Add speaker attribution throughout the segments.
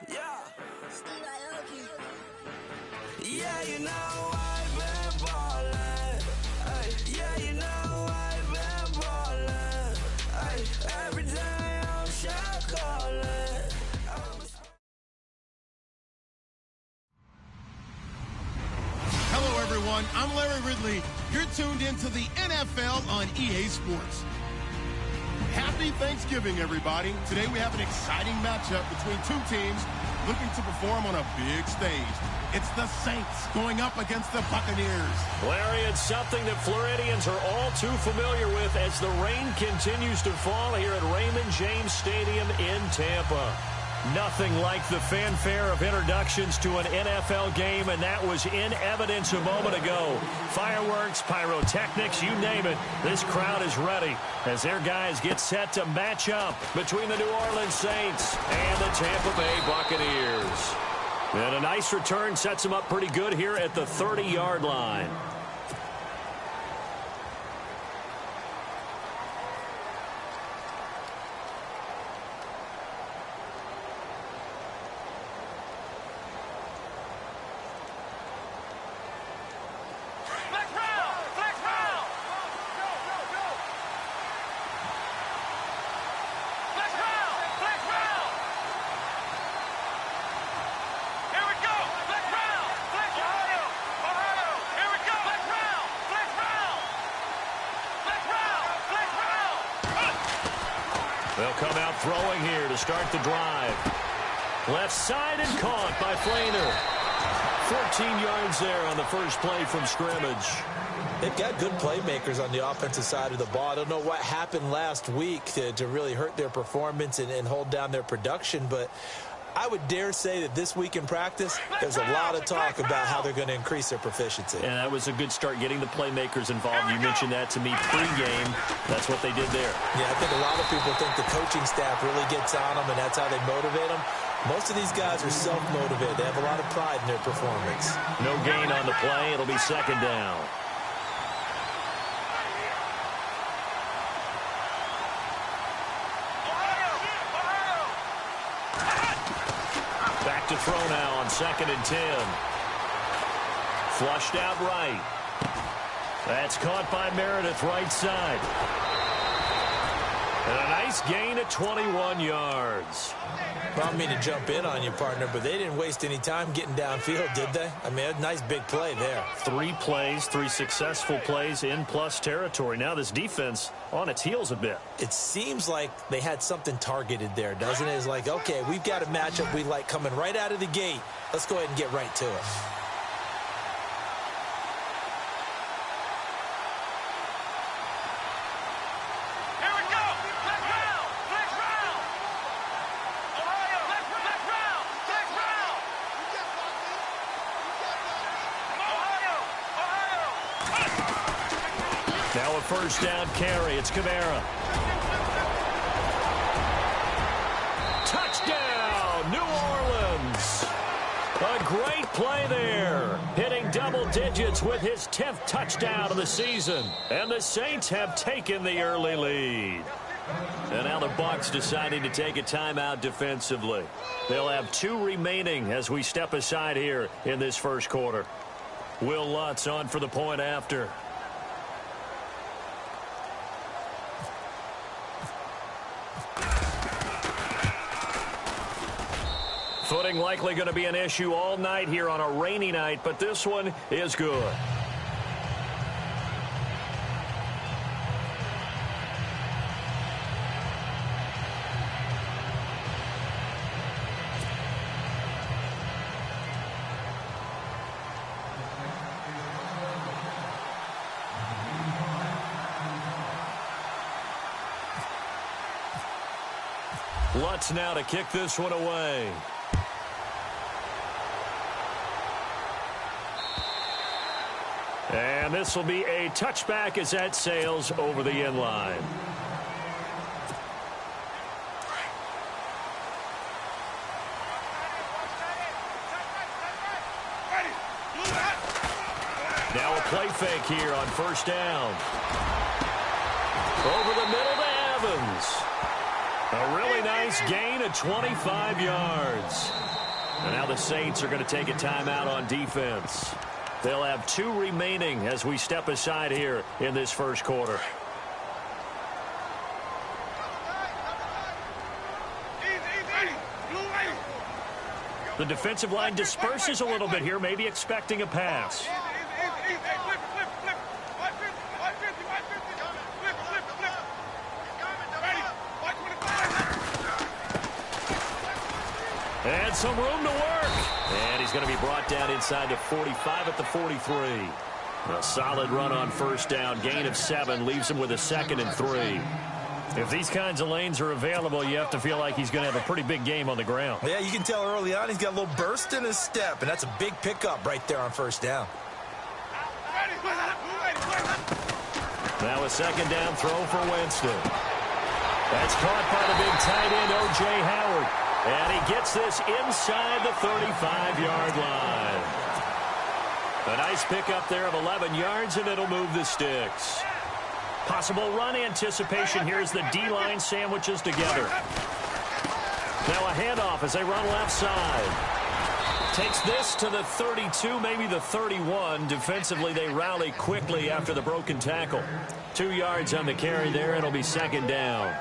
Speaker 1: Yeah. Yeah, you know I've been ballin'. Ay, yeah, you know I've been ballin'. Ay, every day I'm shot callin'.
Speaker 2: Hello, everyone. I'm Larry Ridley. You're tuned into the NFL on EA Sports. Happy Thanksgiving, everybody. Today we have an exciting matchup between two teams looking to perform on a big stage. It's the Saints going up against the Buccaneers.
Speaker 3: Larry, it's something that Floridians are all too familiar with as the rain continues to fall here at Raymond James Stadium in Tampa. Nothing like the fanfare of introductions to an NFL game, and that was in evidence a moment ago. Fireworks, pyrotechnics, you name it. This crowd is ready as their guys get set to match up between the New Orleans Saints and the Tampa Bay Buccaneers. And a nice return sets them up pretty good here at the 30-yard line. They'll come out throwing here to start the drive. Left side and caught by Flainer. 14 yards there on the first play from scrimmage.
Speaker 4: They've got good playmakers on the offensive side of the ball. I don't know what happened last week to really hurt their performance and hold down their production, but I would dare say that this week in practice, there's a lot of talk about how they're going to increase their proficiency.
Speaker 3: And that was a good start getting the playmakers involved. You mentioned that to me pregame. That's what they did there.
Speaker 4: Yeah, I think a lot of people think the coaching staff really gets on them, and that's how they motivate them. Most of these guys are self-motivated. They have a lot of pride in their performance.
Speaker 3: No gain on the play. It'll be second down. Back to throw now on 2nd and 10. Flushed out right. That's caught by Meredith right side. And a nice gain of 21 yards.
Speaker 4: Well, I don't mean to jump in on you, partner, but they didn't waste any time getting downfield, did they? I mean, a nice big play there.
Speaker 3: 3 plays, 3 successful plays in plus territory. Now this defense on its heels a bit.
Speaker 4: It seems like they had something targeted there, doesn't it? It's like, okay, we've got a matchup we like coming right out of the gate. Let's go ahead and get right to it.
Speaker 3: Now a first down carry. It's Kamara. Touchdown, New Orleans. A great play there. Hitting double digits with his 10th touchdown of the season. And the Saints have taken the early lead. And now the Bucs deciding to take a timeout defensively. They'll have 2 remaining as we step aside here in this first quarter. Will Lutz on for the point after. Footing likely going to be an issue all night here on a rainy night, but this one is good. Lutz now to kick this one away. And this will be a touchback as that sails over the end line. Now a play fake here on first down. Over the middle to Evans. A really nice gain of 25 yards. And now the Saints are going to take a timeout on defense. They'll have 2 remaining as we step aside here in this first quarter. The defensive line disperses a little bit here, maybe expecting a pass. And some room to work. And he's going to be brought down inside the 45 at the 43. A solid run on first down. Gain of 7 leaves him with a 2nd and 3. If these kinds of lanes are available, you have to feel like he's going to have a pretty big game on the ground.
Speaker 4: Yeah, you can tell early on he's got a little burst in his step, and that's a big pickup right there on first down.
Speaker 3: Now a 2nd down throw for Winston. That's caught by the big tight end, O.J. Howard. And he gets this inside the 35-yard line. A nice pickup there of 11 yards, and it'll move the sticks. Possible run anticipation here as the D-line sandwiches together. Now a handoff as they run left side. Takes this to the 32, maybe the 31. Defensively, they rally quickly after the broken tackle. 2 yards on the carry there. It'll be 2nd down.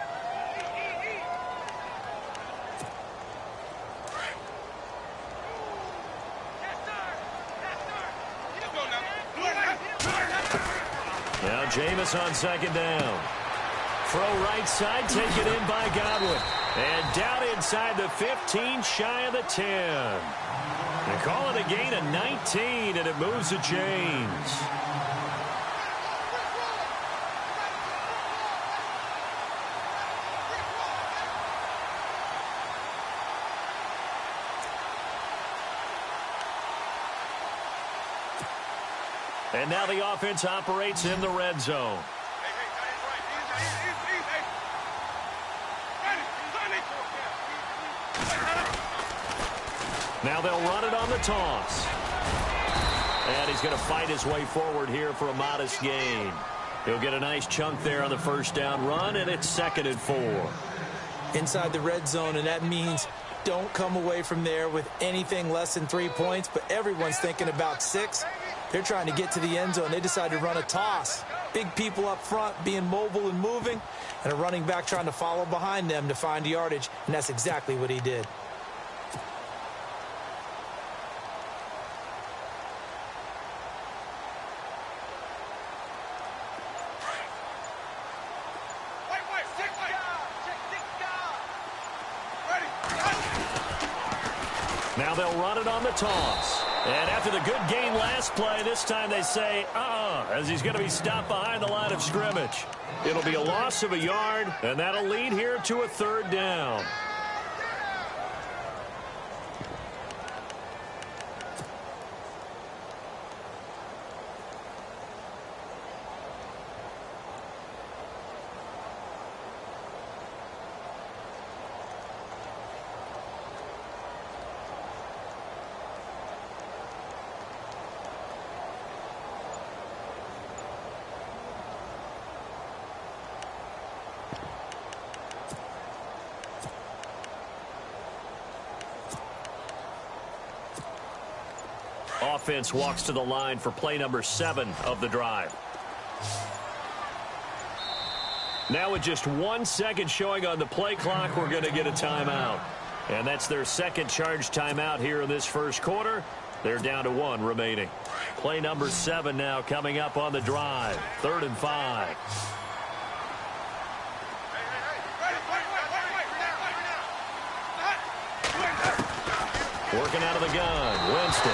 Speaker 3: Now Jameis on 2nd down. Throw right side, taken in by Godwin. And down inside the 15, shy of the 10. They call it a gain of 19, and it moves the chains. And now the offense operates in the red zone. Now they'll run it on the toss. And he's going to fight his way forward here for a modest gain. He'll get a nice chunk there on the first down run, and it's 2nd and 4.
Speaker 4: Inside the red zone, and that means don't come away from there with anything less than 3 points, but everyone's thinking about 6. They're trying to get to the end zone. They decide to run a toss. Big people up front being mobile and moving, and a running back trying to follow behind them to find yardage, and that's exactly what he did.
Speaker 3: Now they'll run it on the toss. And after the good gain last play, this time they say, as he's going to be stopped behind the line of scrimmage. It'll be a loss of a yard, and that'll lead here to a 3rd down. Offense walks to the line for play number 7 of the drive. Now with just 1 second showing on the play clock, we're going to get a timeout. And that's their 2nd charge timeout here in this first quarter. They're down to 1 remaining. Play number 7 now coming up on the drive. 3rd and 5. Working out of the gun, Winston.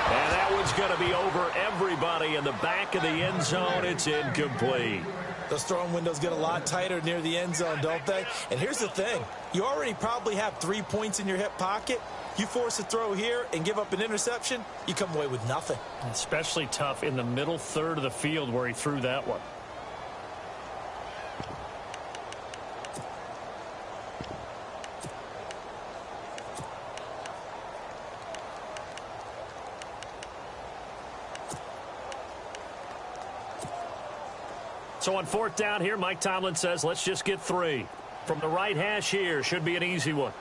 Speaker 3: And that one's going to be over everybody in the back of the end zone. It's incomplete.
Speaker 4: Those throwing windows get a lot tighter near the end zone, don't they? And here's the thing. You already probably have 3 points in your hip pocket. You force a throw here and give up an interception, you come away with nothing.
Speaker 3: Especially tough in the middle third of the field where he threw that one. So on 4th down here, Mike Tomlin says, let's just get 3. From the right hash here, should be an easy one.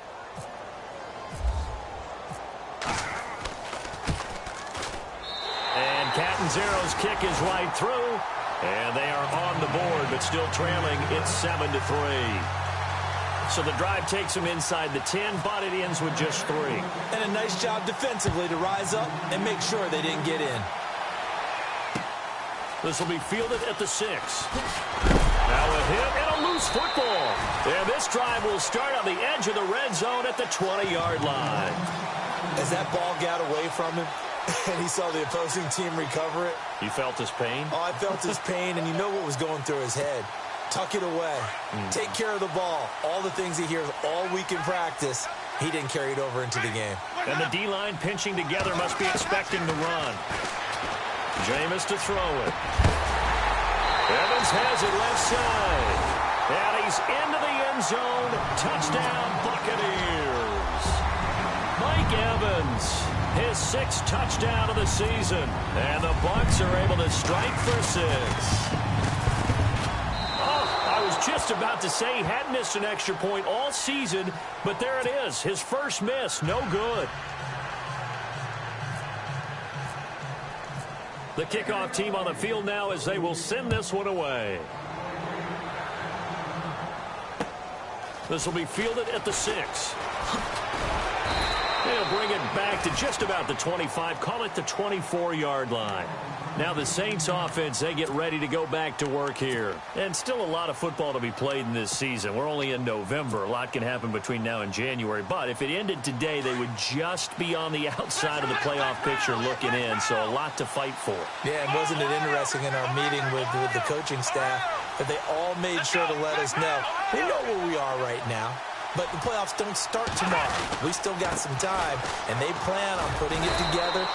Speaker 3: Catanzero's kick is right through, and they are on the board, but still trailing. It's 7-3. So the drive takes them inside the 10, but it ends with just 3.
Speaker 4: And a nice job defensively to rise up and make sure they didn't get in.
Speaker 3: This will be fielded at the 6. Now a hit and a loose football. And this drive will start on the edge of the red zone at the 20-yard line.
Speaker 4: As that ball got away from him and he saw the opposing team recover it.
Speaker 3: You felt his pain?
Speaker 4: Oh, I felt his pain, and you know what was going through his head. Tuck it away. Take care of the ball. All the things he hears all week in practice, he didn't carry it over into the game.
Speaker 3: And the D-line pinching together must be expecting the run. Jameis to throw it. Evans has it left side. And he's into the end zone. Touchdown, Buccaneers. Mike Evans, his 6th touchdown of the season. And the Bucs are able to strike for 6. I was just about to say he hadn't missed an extra point all season, but there it is. His first miss, no good. The kickoff team on the field now as they will send this one away. This will be fielded at the 6. They'll bring it back to just about the 25, call it the 24-yard line. Now the Saints offense, they get ready to go back to work here. And still a lot of football to be played in this season. We're only in November. A lot can happen between now and January. But if it ended today, they would just be on the outside of the playoff picture looking in. So a lot to fight for.
Speaker 4: Yeah, and wasn't it interesting in our meeting with the coaching staff that they all made sure to let us know, we know where we are right now. But the playoffs don't start tomorrow. We still got some time, and they plan on putting it together,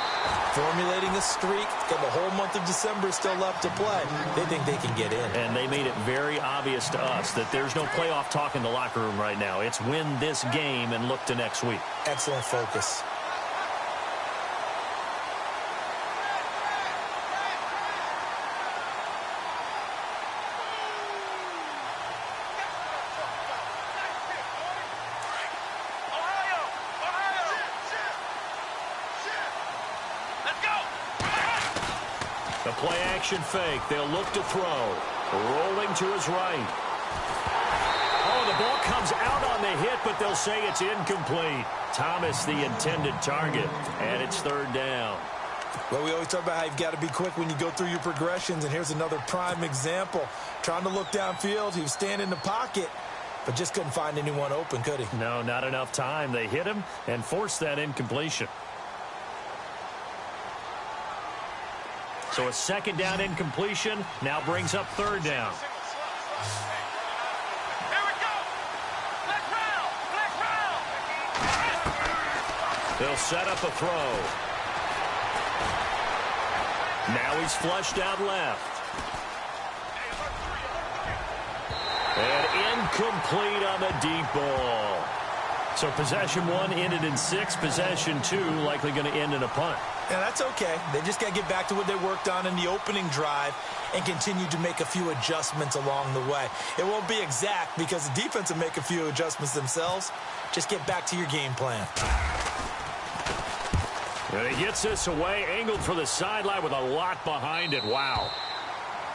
Speaker 4: formulating a streak. Got the whole month of December still left to play. They think they can get in.
Speaker 3: And they made it very obvious to us that there's no playoff talk in the locker room right now. It's win this game and look to next week.
Speaker 4: Excellent focus.
Speaker 3: The play-action fake. They'll look to throw. Rolling to his right. Oh, the ball comes out on the hit, but they'll say it's incomplete. Thomas, the intended target, and it's 3rd down.
Speaker 4: Well, we always talk about how you've got to be quick when you go through your progressions, and here's another prime example. Trying to look downfield, he was standing in the pocket, but just couldn't find anyone open, could he?
Speaker 3: No, not enough time. They hit him and forced that incompletion. So a 2nd down incompletion now brings up 3rd down. They'll set up a throw. Now he's flushed out left. And incomplete on the deep ball. So possession 1 ended in 6. Possession 2 likely going to end in a punt.
Speaker 4: Yeah, that's okay. They just got to get back to what they worked on in the opening drive and continue to make a few adjustments along the way. It won't be exact because the defense will make a few adjustments themselves. Just get back to your game plan.
Speaker 3: And he gets this away, angled for the sideline with a lot behind it. Wow.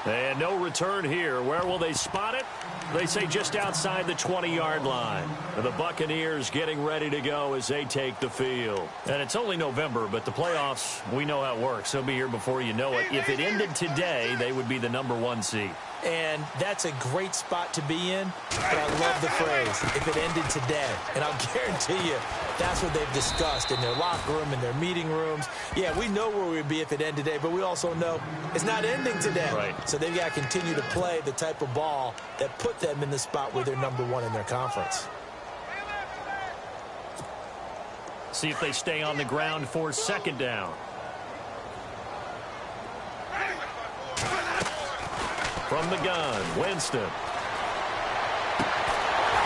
Speaker 3: And no return here. Where will they spot it? They say just outside the 20-yard line. The Buccaneers getting ready to go as they take the field. And it's only November, but the playoffs, we know how it works. They'll be here before you know it. If it ended today, they would be the #1 seed.
Speaker 4: And that's a great spot to be in, but I love the phrase, if it ended today. And I'll guarantee you, that's what they've discussed in their locker room, in their meeting rooms. Yeah, we know where we'd be if it ended today, but we also know it's not ending today.
Speaker 3: Right.
Speaker 4: So they've got to continue to play the type of ball that put them in the spot where they're #1 in their conference.
Speaker 3: See if they stay on the ground for 2nd down. From the gun, Winston.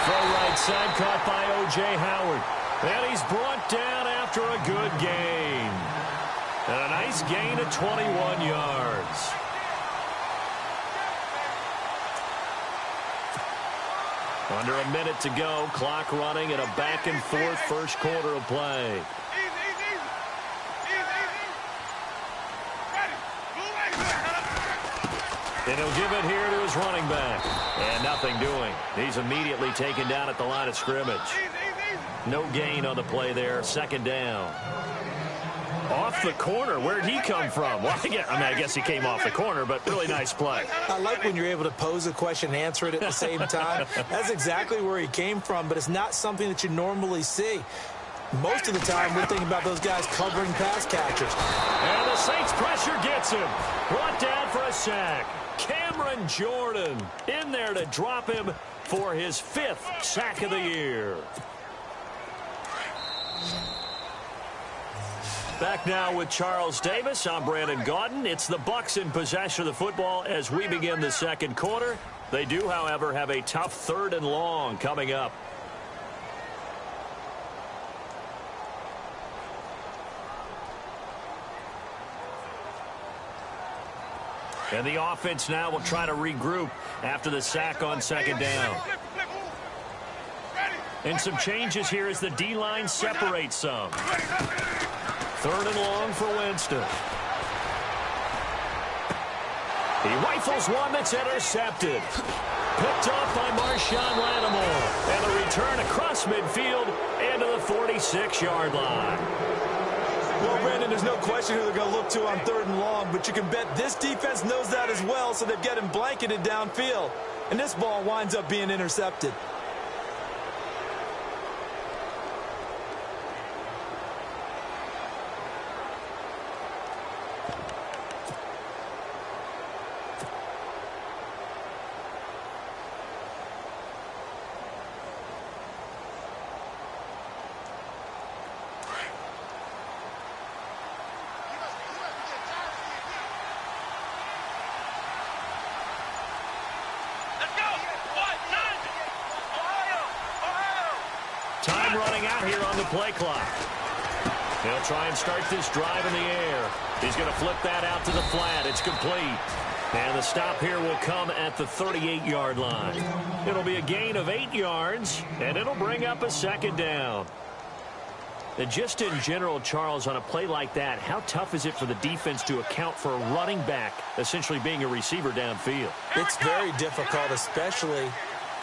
Speaker 3: Throw right side, caught by O.J. Howard. And he's brought down after a good gain. And a nice gain of 21 yards. Under a minute to go, clock running in a back-and-forth first quarter of play. And he'll give it here to his running back. And nothing doing. He's immediately taken down at the line of scrimmage. No gain on the play there. Second down. Off the corner. Where'd he come from? Well, I guess he came off the corner, but really nice play.
Speaker 4: I like when you're able to pose a question and answer it at the same time. That's exactly where he came from, but it's not something that you normally see. Most of the time, we're thinking about those guys covering pass catchers.
Speaker 3: And the Saints pressure gets him. Brought down for a sack. Cameron Jordan in there to drop him for his 5th sack of the year. Back now with Charles Davis. I'm Brandon Gaudin. It's the Bucs in possession of the football as we begin the second quarter. They do, however, have a tough 3rd and long coming up. And the offense now will try to regroup after the sack on second down. And some changes here as the D-line separates some. 3rd and long for Winston. He rifles one that's intercepted. Picked off by Marshawn Lattimore. And the return across midfield into the 46-yard line.
Speaker 4: Well, Brandon, there's no question who they're going to look to on 3rd and long, but you can bet this defense knows that as well, so they've got him blanketed downfield. And this ball winds up being intercepted.
Speaker 3: Time running out here on the play clock. He'll try and start this drive in the air. He's going to flip that out to the flat. It's complete. And the stop here will come at the 38-yard line. It'll be a gain of 8 yards, and it'll bring up a second down. And just in general, Charles, on a play like that, how tough is it for the defense to account for a running back essentially being a receiver downfield?
Speaker 4: It's very difficult, especially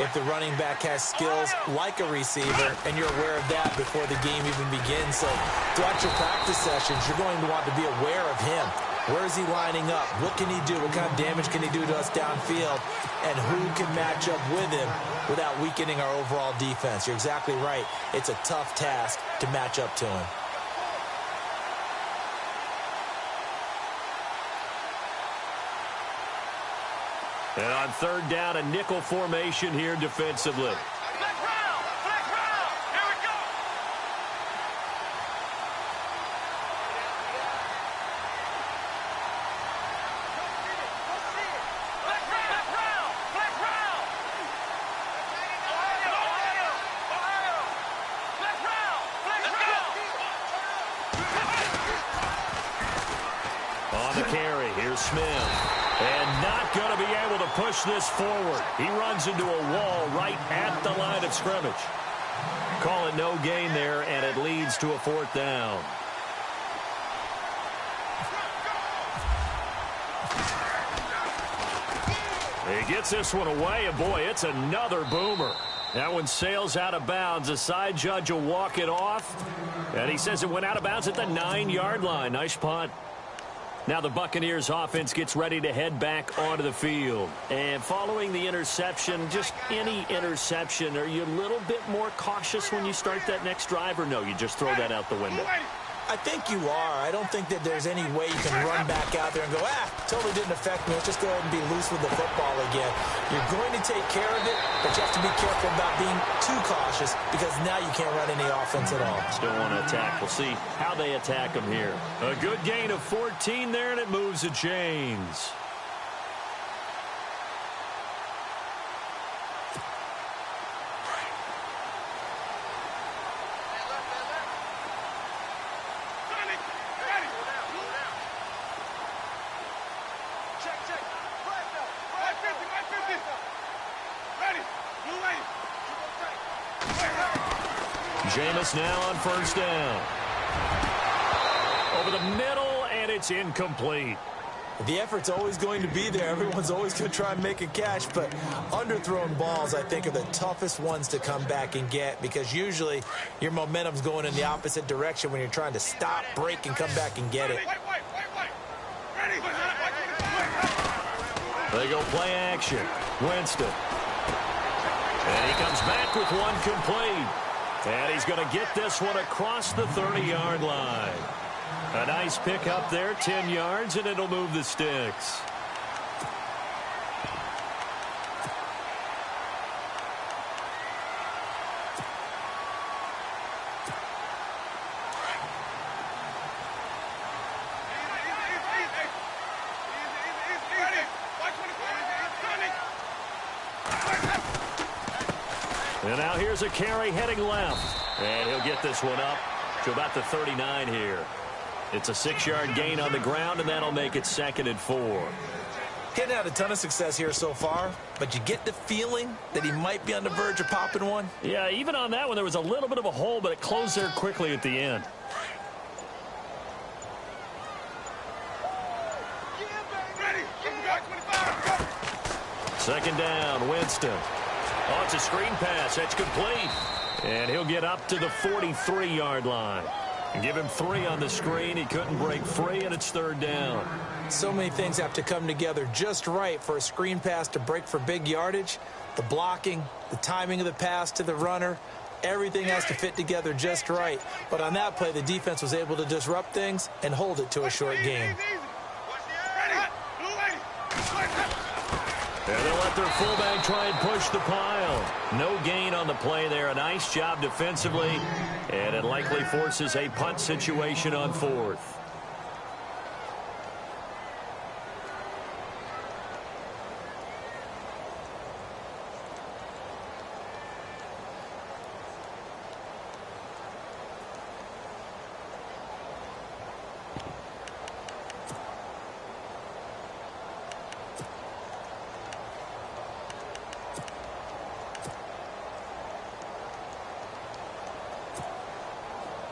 Speaker 4: if the running back has skills like a receiver, and you're aware of that before the game even begins. So throughout your practice sessions, you're going to want to be aware of him. Where is he lining up? What can he do? What kind of damage can he do to us downfield? And who can match up with him without weakening our overall defense? You're exactly right. It's a tough task to match up to him.
Speaker 3: And on 3rd down, a nickel formation here defensively.
Speaker 5: Flex round! Here we go! Flex round! Ohio! Flex round!
Speaker 3: On the carry, here's Smith. And not going to be able to push this forward. He runs into a wall right at the line of scrimmage. Call it no gain there, and it leads to a 4th down. He gets this one away, and boy, it's another boomer. That one sails out of bounds. The side judge will walk it off, and he says it went out of bounds at the 9-yard line. Nice punt. Now the Buccaneers offense gets ready to head back onto the field. And following the interception, just any interception, are you a little bit more cautious when you start that next drive, or no, you just throw that out the window?
Speaker 4: I think you are. I don't think that there's any way you can run back out there and go, totally didn't affect me. Let's just go ahead and be loose with the football again. You're going to take care of it, but you have to be careful about being too cautious because now you can't run any offense at all.
Speaker 3: Still want to attack. We'll see how they attack them here. A good gain of 14 there, and it moves the chains. Jameis now on 1st down. Over the middle, and it's incomplete.
Speaker 4: The effort's always going to be there. Everyone's always going to try and make a catch, but underthrown balls, I think, are the toughest ones to come back and get because usually your momentum's going in the opposite direction when you're trying to stop, break, and come back and get it.
Speaker 3: They go play action. Winston. And he comes back with one complete. And he's going to get this one across the 30-yard line. A nice pick up there, 10 yards, and it'll move the sticks. And now here's a carry heading left. And he'll get this one up to about the 39 here. It's a 6-yard gain on the ground, and that'll make it 2nd and 4.
Speaker 4: Hadn't had a ton of success here so far, but you get the feeling that he might be on the verge of popping one.
Speaker 3: Yeah, even on that one, there was a little bit of a hole, but it closed there quickly at the end. Second down, Winston. Oh, it's a screen pass. That's complete. And he'll get up to the 43-yard line. And give him 3 on the screen. He couldn't break free, and it's 3rd down.
Speaker 4: So many things have to come together just right for a screen pass to break for big yardage. The blocking, the timing of the pass to the runner, everything has to fit together just right. But on that play, the defense was able to disrupt things and hold it to a short gain.
Speaker 3: And they'll let their fullback try and push the pile. No gain on the play there. A nice job defensively. And it likely forces a punt situation on 4th.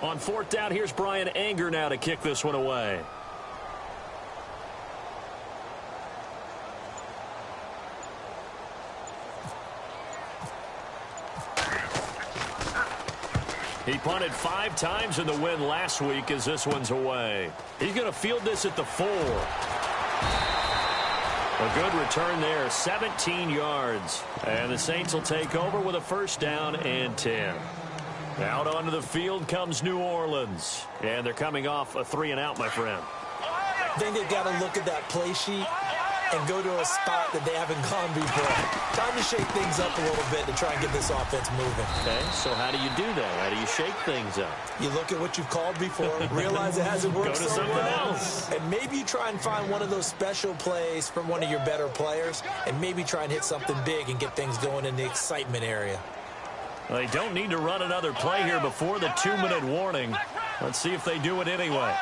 Speaker 3: On 4th down, here's Brian Anger now to kick this one away. He punted 5 times in the win last week as this one's away. He's going to field this at the 4. A good return there, 17 yards. And the Saints will take over with a 1st down and 10. Out onto the field comes New Orleans. And they're coming off a 3-and-out, my friend.
Speaker 4: I think they've got to look at that play sheet and go to a spot that they haven't gone before. Time to shake things up a little bit to try and get this offense moving.
Speaker 3: Okay, so how do you do that? How do you shake things up?
Speaker 4: You look at what you've called before, realize it hasn't worked
Speaker 3: Go to
Speaker 4: so
Speaker 3: something
Speaker 4: well,
Speaker 3: else.
Speaker 4: and maybe you try and find one of those special plays from one of your better players, and maybe try and hit something big and get things going in the excitement area.
Speaker 3: They don't need to run another play here before the 2-minute warning. Let's see if they do it anyway.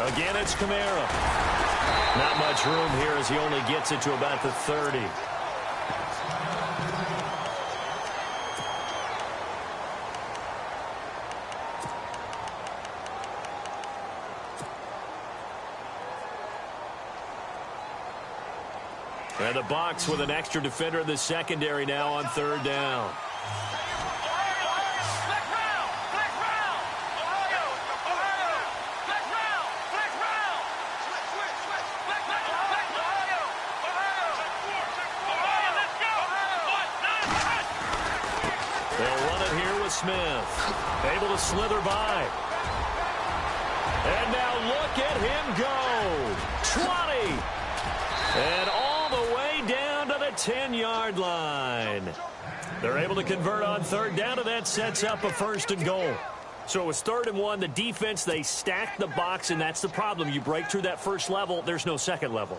Speaker 3: Again, it's Kamara. Not much room here as he only gets it to about the 30. And the box with an extra defender in the secondary now on 3rd down. They'll run it here with Smith. Able to slither by. And now look at him go. 20. And all the way down to the 10-yard line. They're able to convert on 3rd down, and that sets up a 1st and goal. So it was 3rd and 1. The defense, they stacked the box, and that's the problem. You break through that first level, there's no second level.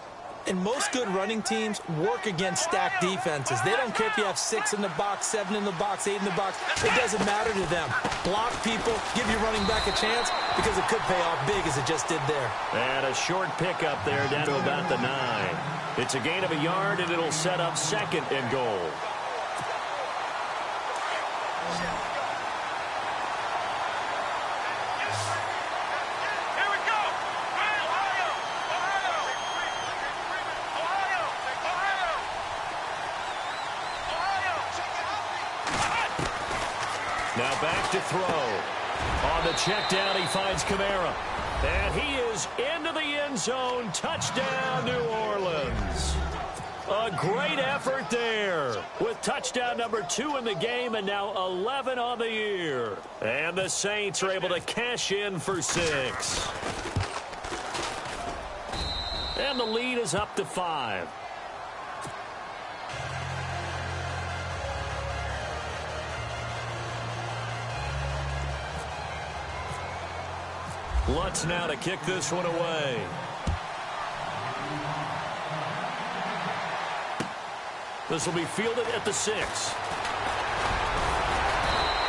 Speaker 4: And most good running teams work against stacked defenses. They don't care if you have 6 in the box, 7 in the box, 8 in the box. It doesn't matter to them. Block people, give your running back a chance because it could pay off big as it just did there.
Speaker 3: And a short pickup there down to about the 9. It's a gain of a yard, and it'll set up 2nd and goal. Now back to throw. On the check down, he finds Kamara. And he is into the end zone. Touchdown, New Orleans. A great effort there with touchdown number 2 in the game and now 11 on the year. And the Saints are able to cash in for 6. And the lead is up to 5. Lutz now to kick this one away. This will be fielded at the 6.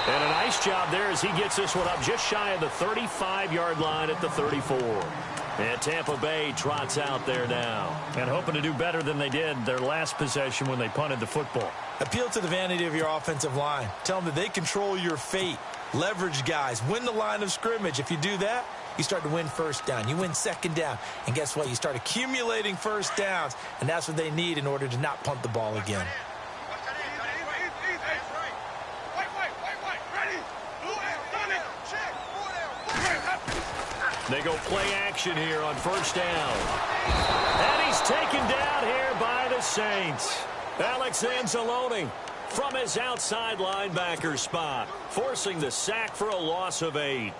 Speaker 3: And a nice job there as he gets this one up just shy of the 35-yard line at the 34. And Tampa Bay trots out there now. And hoping to do better than they did their last possession when they punted the football.
Speaker 4: Appeal to the vanity of your offensive line. Tell them that they control your fate. Leverage guys. Win the line of scrimmage. If you do that, you start to win first down. You win 2nd down. And guess what? You start accumulating first downs. And that's what they need in order to not punt the ball again.
Speaker 3: They go play action here on 1st down. And he's taken down here by the Saints. Alex Anzalone from his outside linebacker spot, forcing the sack for a loss of 8.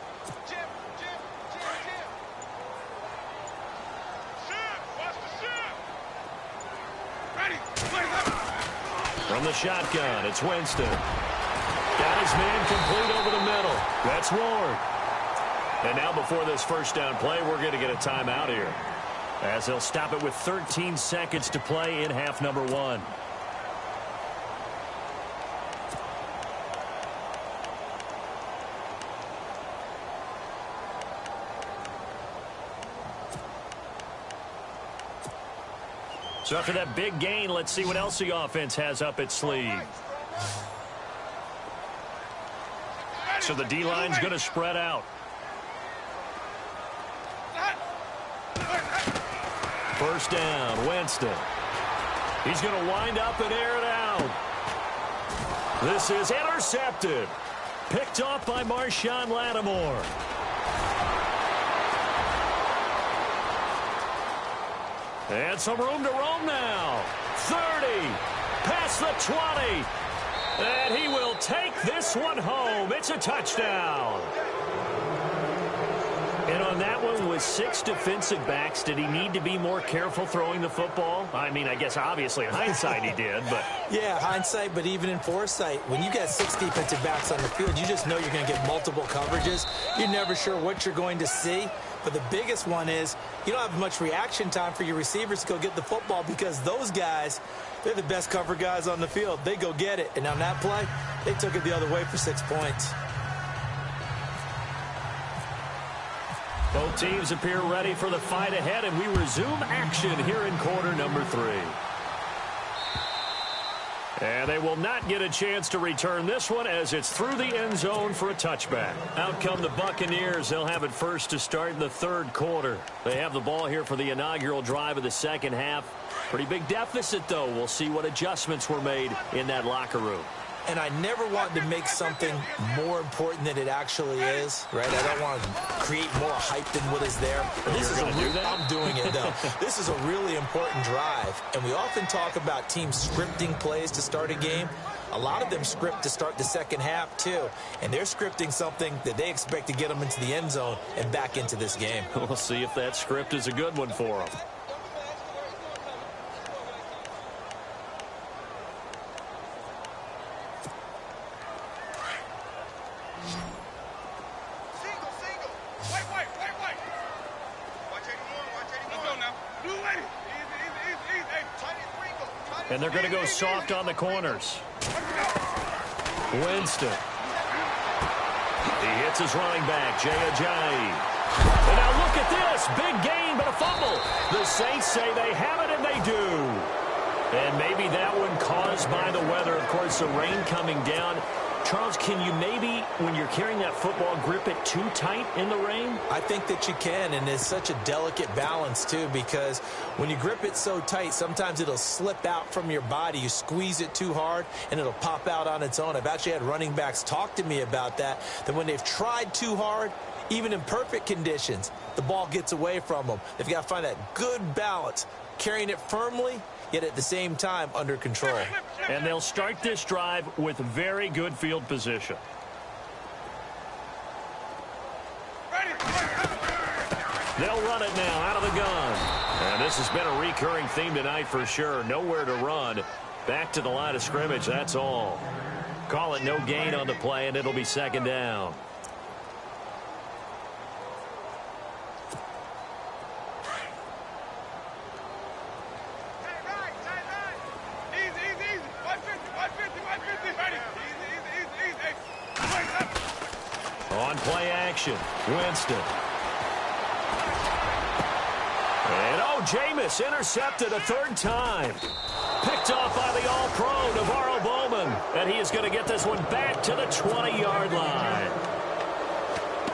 Speaker 3: From the shotgun, it's Winston. Got his man complete over the middle. That's Ward. And now before this 1st down play, we're going to get a timeout here, as they'll stop it with 13 seconds to play in half number 1. So after that big gain, let's see what else the offense has up its sleeve. So the D-line's going to spread out. First down, Winston. He's going to wind up and air it out. This is intercepted. Picked off by Marshawn Lattimore. And some room to roam now. 30, past the 20. And he will take this one home. It's a touchdown. And on that one, with 6 defensive backs, did he need to be more careful throwing the football? I mean, I guess obviously in hindsight he did, but...
Speaker 4: Yeah, hindsight, but even in foresight, when you got 6 defensive backs on the field, you just know you're going to get multiple coverages. You're never sure what you're going to see. But the biggest one is you don't have much reaction time for your receivers to go get the football because those guys, they're the best cover guys on the field. They go get it. And on that play, they took it the other way for 6 points.
Speaker 3: Both teams appear ready for the fight ahead, and we resume action here in quarter number 3. And they will not get a chance to return this one as it's through the end zone for a touchback. Out come the Buccaneers. They'll have it first to start the 3rd quarter. They have the ball here for the inaugural drive of the 2nd half. Pretty big deficit, though. We'll see what adjustments were made in that locker room.
Speaker 4: And I never want to make something more important than it actually is, right? I don't want to create more hype than what is there. But this is I'm doing it, though. This is a really important drive. And we often talk about teams scripting plays to start a game. A lot of them script to start the 2nd half, too. And they're scripting something that they expect to get them into the end zone and back into this game.
Speaker 3: We'll see if that script is a good one for them. And they're going to go soft on the corners. Winston. He hits his running back, Jay Ajayi. And now look at this. Big gain, but a fumble. The Saints say they have it, and they do. And maybe that one caused by the weather. Of course, the rain coming down. Charles, can you maybe, when you're carrying that football, grip it too tight in the rain?
Speaker 4: I think that you can, and it's such a delicate balance, too, because when you grip it so tight, sometimes it'll slip out from your body. You squeeze it too hard, and it'll pop out on its own. I've actually had running backs talk to me about that when they've tried too hard, even in perfect conditions, the ball gets away from them. They've got to find that good balance, carrying it firmly, yet at the same time under control.
Speaker 3: And they'll start this drive with very good field position. They'll run it now out of the gun. And this has been a recurring theme tonight for sure. Nowhere to run. Back to the line of scrimmage, that's all. Call it no gain on the play, and it'll be second down. On play action, Winston. And Jameis intercepted a third time. Picked off by the All-Pro, Navarro Bowman. And he is going to get this one back to the 20-yard line.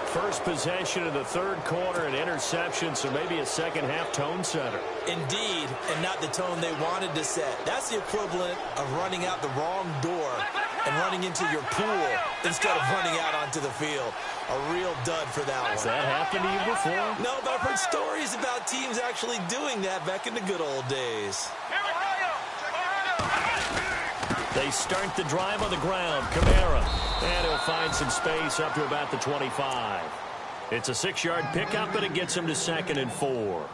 Speaker 3: First possession of the third quarter, an interception, so maybe a second-half tone setter.
Speaker 4: Indeed, and not the tone they wanted to set. That's the equivalent of running out the wrong door and running into your pool instead of running out onto the field. A real dud for that one.
Speaker 3: Has that happened to you before?
Speaker 4: No, but I've heard stories about teams actually doing that back in the good old days.
Speaker 3: They start the drive on the ground. Kamara. And he'll find some space up to about the 25. It's a 6-yard pickup, and it gets him to 2nd and 4.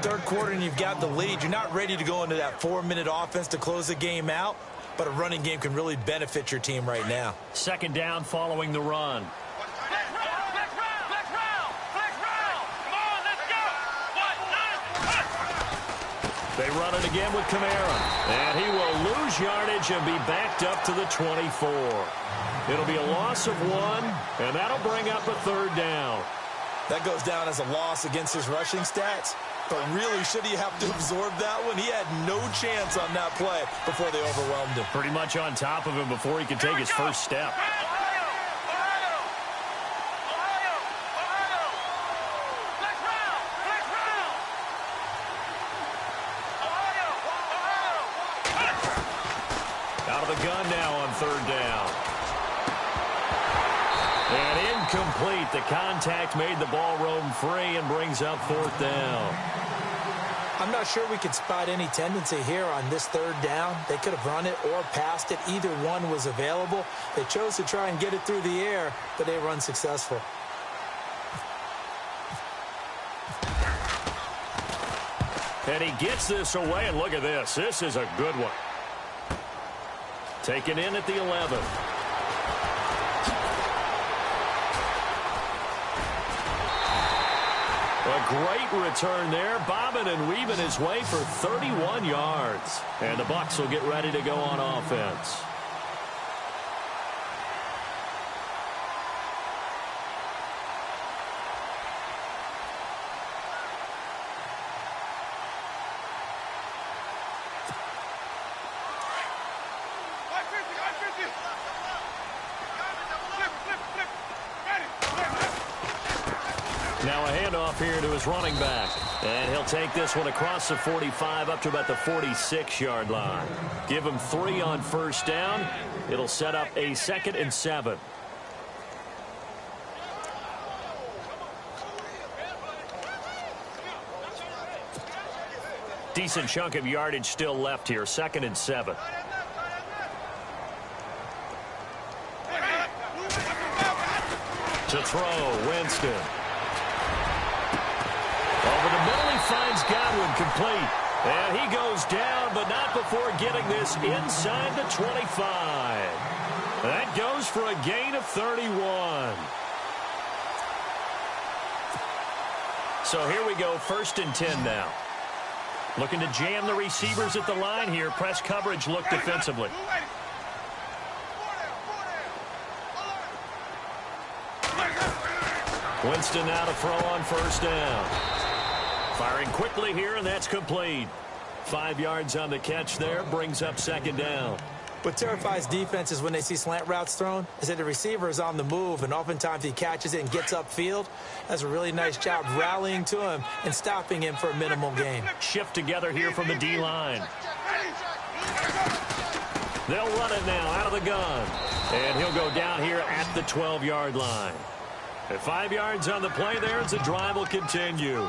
Speaker 4: Third quarter, and you've got the lead. You're not ready to go into that 4-minute offense to close the game out, but a running game can really benefit your team right now.
Speaker 3: Second down following the run. They run it again with Kamara. And he will lose yardage and be backed up to the 24. It'll be a loss of 1, and that'll bring up a third down.
Speaker 4: That goes down as a loss against his rushing stats. But really, should he have to absorb that one? He had no chance on that play before they overwhelmed him.
Speaker 3: Pretty much on top of him before he could take his first step. Out of the gun now on third down. And incomplete. The contact made the ball roam free and brings up fourth down.
Speaker 4: I'm not sure we could spot any tendency here on this third down. They could have run it or passed it. Either one was available. They chose to try and get it through the air, but they were unsuccessful.
Speaker 3: And he gets this away, and look at this. This is a good one. Taken in at the 11. A great return there, bobbing and weaving his way for 31 yards. And the Bucs will get ready to go on offense. Now a handoff here to his running back. And he'll take this one across the 45 up to about the 46-yard line. Give him 3 on first down. It'll set up a 2nd and 7. Decent chunk of yardage still left here. 2nd and 7. To throw, Winston. Over the middle, he finds Godwin complete. And he goes down, but not before getting this inside the 25. That goes for a gain of 31. So here we go, 1st and 10 now. Looking to jam the receivers at the line here. Press coverage look defensively. Winston now to throw on first down. Firing quickly here, and that's complete. 5 yards on the catch there, brings up second down.
Speaker 4: What terrifies defenses when they see slant routes thrown is that the receiver is on the move, and oftentimes he catches it and gets upfield. Does a really nice job rallying to him and stopping him for a minimal gain.
Speaker 3: Shift together here from the D-line. They'll run it now out of the gun. And he'll go down here at the 12-yard line. At 5 yards on the play there as the drive will continue.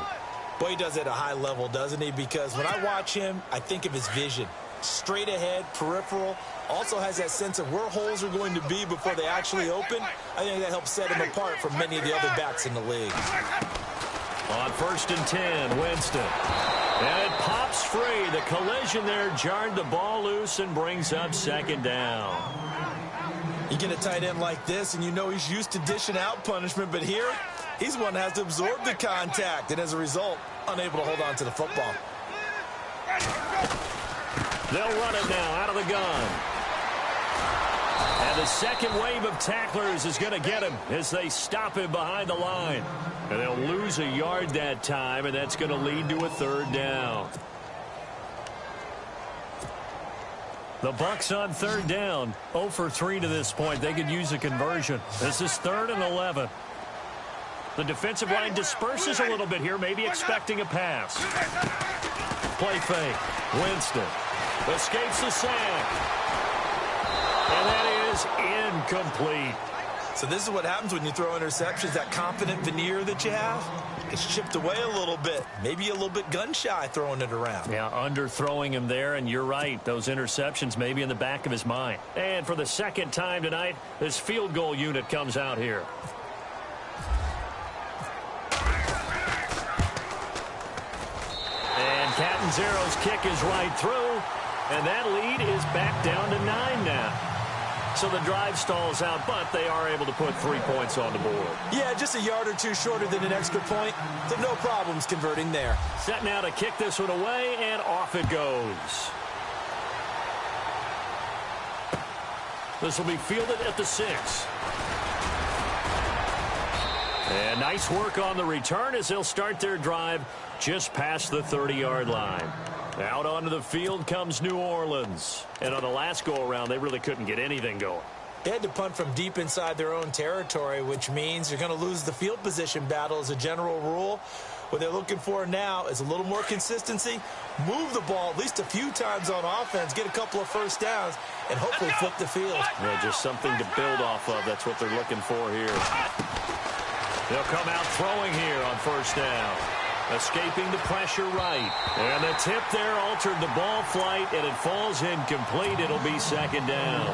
Speaker 4: Boy, he does it at a high level, doesn't he? Because when I watch him, I think of his vision. Straight ahead, peripheral. Also has that sense of where holes are going to be before they actually open. I think that helps set him apart from many of the other backs in the league.
Speaker 3: On 1st and 10, Winston. And it pops free. The collision there jarred the ball loose and brings up second down.
Speaker 4: You get a tight end like this, and you know he's used to dishing out punishment, but here, he's one that has to absorb the contact, and as a result, unable to hold on to the football.
Speaker 3: They'll run it now out of the gun. And the second wave of tacklers is going to get him as they stop him behind the line. And they'll lose a yard that time, and that's going to lead to a third down. The Bucs on third down, 0 for 3 to this point. They could use a conversion. This is 3rd and 11. The defensive line disperses a little bit here, maybe expecting a pass. Play fake. Winston escapes the sack. And that is incomplete.
Speaker 4: So this is what happens when you throw interceptions. That confident veneer that you have gets chipped away a little bit. Maybe a little bit gun-shy throwing it around.
Speaker 3: Yeah, underthrowing him there, and you're right. Those interceptions may be in the back of his mind. And for the second time tonight, this field goal unit comes out here. And Catanzaro's kick is right through, and that lead is back down to 9 now. So the drive stalls out, but they are able to put 3 points on the board.
Speaker 4: Yeah, just a yard or two shorter than an extra point. So no problems converting there.
Speaker 3: Set now to kick this one away, and off it goes. This will be fielded at the 6. And nice work on the return as they'll start their drive just past the 30-yard line. Out onto the field comes New Orleans. And on the last go-around, they really couldn't get anything going.
Speaker 4: They had to punt from deep inside their own territory, which means you're going to lose the field position battle as a general rule. What they're looking for now is a little more consistency, move the ball at least a few times on offense, get a couple of first downs, and hopefully flip the field.
Speaker 3: Yeah, just something to build off of. That's what they're looking for here. They'll come out throwing here on first down. Escaping the pressure right. And the tip there altered the ball flight, and it falls incomplete. It'll be second down.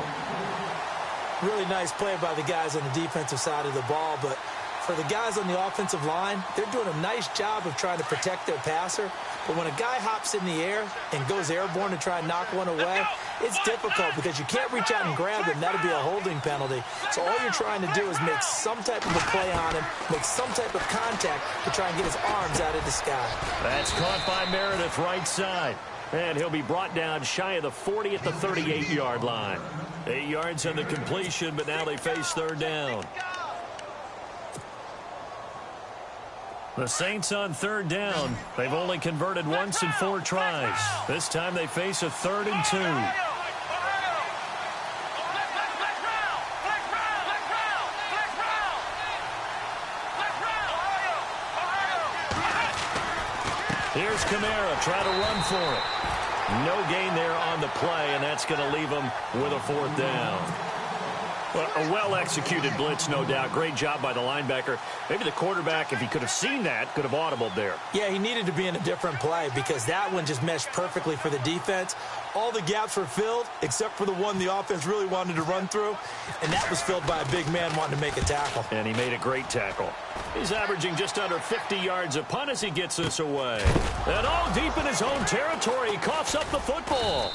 Speaker 4: Really nice play by the guys on the defensive side of the ball, but for the guys on the offensive line, they're doing a nice job of trying to protect their passer. But when a guy hops in the air and goes airborne to try and knock one away, it's difficult because you can't reach out and grab him. That'll be a holding penalty. So all you're trying to do is make some type of a play on him, make some type of contact to try and get his arms out of the sky.
Speaker 3: That's caught by Meredith right side. And he'll be brought down shy of the 40 at the 38-yard line. 8 yards on the completion, but now they face third down. The Saints on third down. They've only converted once in 4 tries. This time they face a 3rd and 2. Here's Kamara trying to run for it. No gain there on the play, and that's going to leave them with a 4th down. Well, a well-executed blitz, no doubt. Great job by the linebacker. Maybe the quarterback, if he could have seen that, could have audibled there.
Speaker 4: Yeah, he needed to be in a different play because that one just meshed perfectly for the defense. All the gaps were filled except for the one the offense really wanted to run through, and that was filled by a big man wanting to make a tackle.
Speaker 3: And he made a great tackle. He's averaging just under 50 yards a punt as he gets this away. And all deep in his own territory, he coughs up the football.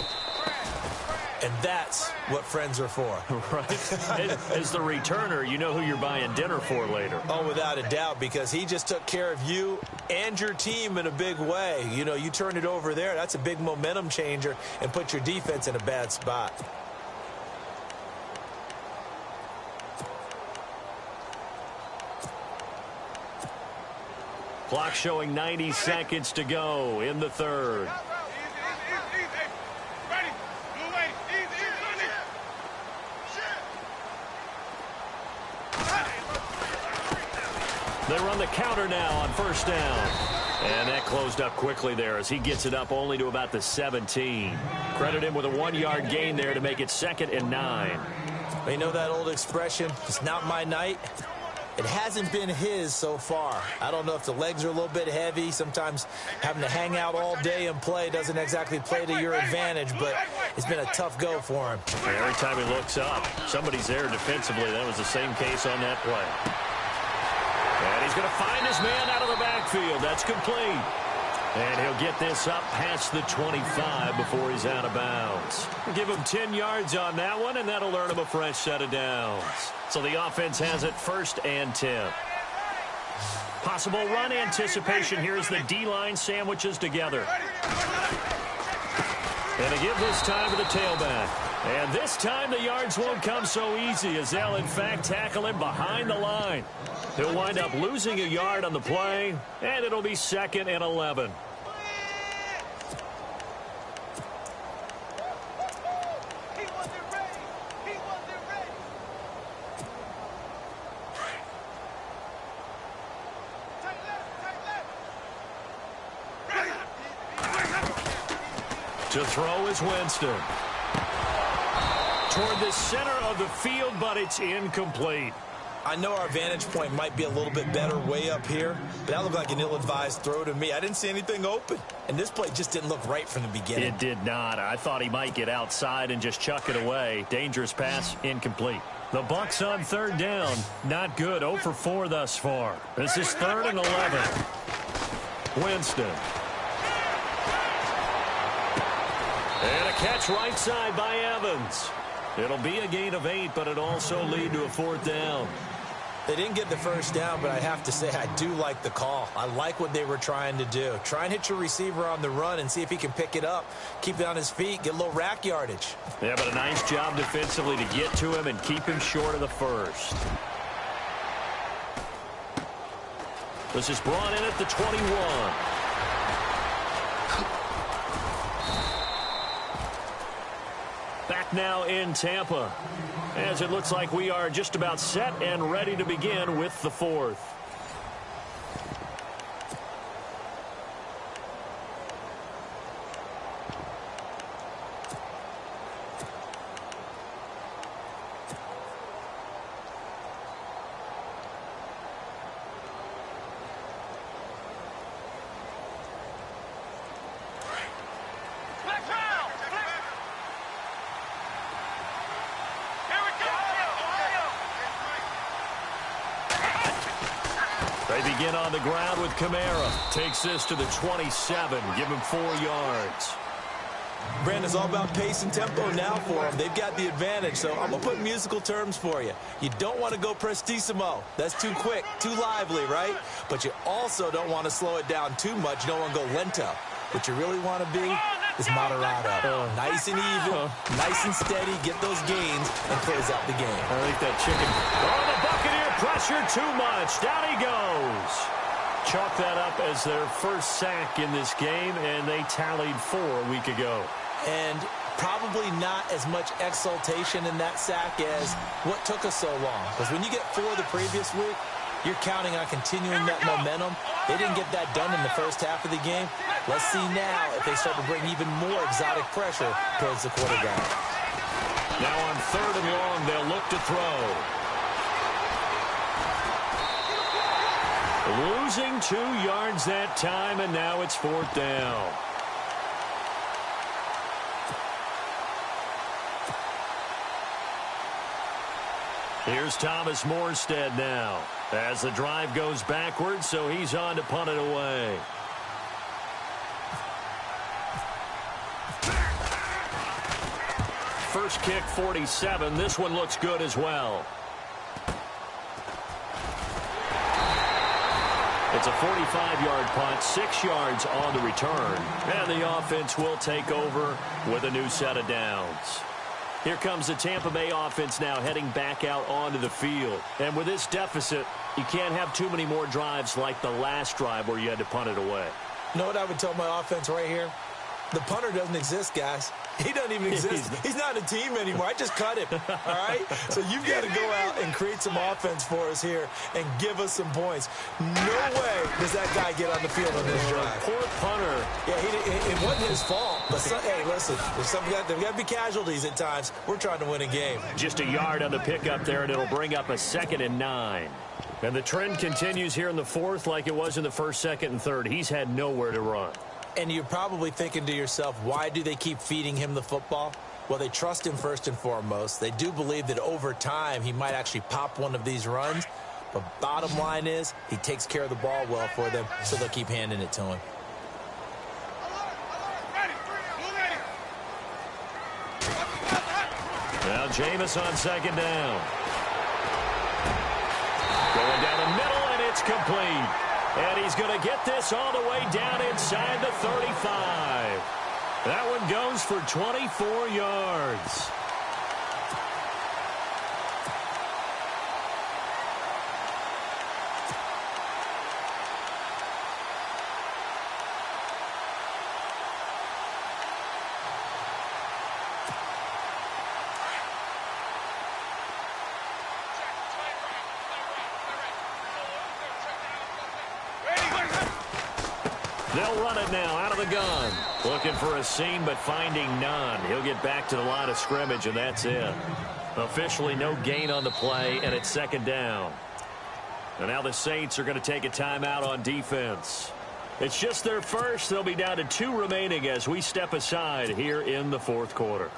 Speaker 4: And that's what friends are for.
Speaker 3: Right. As the returner, you know who you're buying dinner for later.
Speaker 4: Oh, without a doubt, because he just took care of you and your team in a big way. You know, you turn it over there, that's a big momentum changer and put your defense in a bad spot.
Speaker 3: Clock showing 90 seconds to go in the third. They run the counter now on first down. And that closed up quickly there as he gets it up only to about the 17. Credit him with a 1-yard gain there to make it 2nd and 9.
Speaker 4: You know that old expression, it's not my night? It hasn't been his so far. I don't know if the legs are a little bit heavy. Sometimes having to hang out all day and play doesn't exactly play to your advantage, but it's been a tough go for him.
Speaker 3: Every time he looks up, somebody's there defensively. That was the same case on that play. And he's going to find his man out of the backfield. That's complete. And he'll get this up past the 25 before he's out of bounds. Give him 10 yards on that one, and that'll earn him a fresh set of downs. So the offense has it 1st and 10. Possible run anticipation here as the D-line sandwiches together. And a give this time to the tailback. And this time the yards won't come so easy as they'll, in fact, tackle him behind the line. He'll wind up losing a yard on the play, and it'll be 2nd and 11. To throw is Winston. Toward the center of the field, but it's incomplete.
Speaker 4: I know our vantage point might be a little bit better way up here, but that looked like an ill-advised throw to me. I didn't see anything open, and this play just didn't look right from the beginning.
Speaker 3: It did not. I thought he might get outside and just chuck it away. Dangerous pass, incomplete. The Bucs on 3rd down. Not good. 0 for 4 thus far. This is 3rd and 11. Winston. And a catch right side by Evans. It'll be a gain of 8, but it'll also lead to a 4th down.
Speaker 4: They didn't get the first down, but I have to say I do like the call. I like what they were trying to do. Try and hit your receiver on the run and see if he can pick it up, keep it on his feet, get a little rack yardage.
Speaker 3: Yeah, but a nice job defensively to get to him and keep him short of the first. This is brought in at the 21. Back now in Tampa, as it looks like we are just about set and ready to begin with the 4th. They begin on the ground with Kamara. Takes this to the 27. Give him 4 yards.
Speaker 4: Brandon, it's all about pace and tempo now for them. They've got the advantage, so I'm going to put musical terms for you. You don't want to go prestissimo. That's too quick, too lively, right? But you also don't want to slow it down too much. You don't want to go lento. What you really want to be is moderato. Nice and even, nice and steady, get those gains, and close out the game.
Speaker 3: I think that chicken. Oh, the Buccaneer pressure too much. Down he goes. Chalk that up as their first sack in this game, and they tallied 4 a week ago.
Speaker 4: And probably not as much exultation in that sack as what took us so long. Because when you get 4 the previous week, you're counting on continuing that momentum. They didn't get that done in the first half of the game. Let's see now if they start to bring even more exotic pressure towards the quarterback.
Speaker 3: Now on 3rd and long, they'll look to throw. Losing 2 yards that time, and now it's 4th down. Here's Thomas Morstead now as the drive goes backwards, so he's on to punt it away. First kick, 47. This one looks good as well. It's a 45-yard punt, 6 yards on the return. And the offense will take over with a new set of downs. Here comes the Tampa Bay offense now heading back out onto the field. And with this deficit, you can't have too many more drives like the last drive where you had to punt it away.
Speaker 4: You know what I would tell my offense right here? The punter doesn't exist, guys. He doesn't even exist. He's not a team anymore. I just cut him, all right? So you've got to go out and create some offense for us here and give us some points. No way does that guy get on the field on this drive.
Speaker 3: Poor punter.
Speaker 4: Yeah, it wasn't his fault. But, hey, listen, there's got to be casualties at times. We're trying to win a game.
Speaker 3: Just a yard on the pickup there, and it'll bring up a 2nd and 9. And the trend continues here in the 4th like it was in the 1st, 2nd, and 3rd. He's had nowhere to run.
Speaker 4: And you're probably thinking to yourself, why do they keep feeding him the football? Well, they trust him first and foremost. They do believe that over time he might actually pop one of these runs. But bottom line is he takes care of the ball well for them, so they'll keep handing it to him.
Speaker 3: Now Jameis on 2nd down. Going down the middle, and it's complete. And he's going to get this all the way down inside the 35. That one goes for 24 yards. They'll run it now out of the gun. Looking for a seam, but finding none. He'll get back to the line of scrimmage, and that's it. Officially no gain on the play, and it's 2nd down. And now the Saints are going to take a timeout on defense. It's just their first. They'll be down to 2 remaining as we step aside here in the 4th quarter.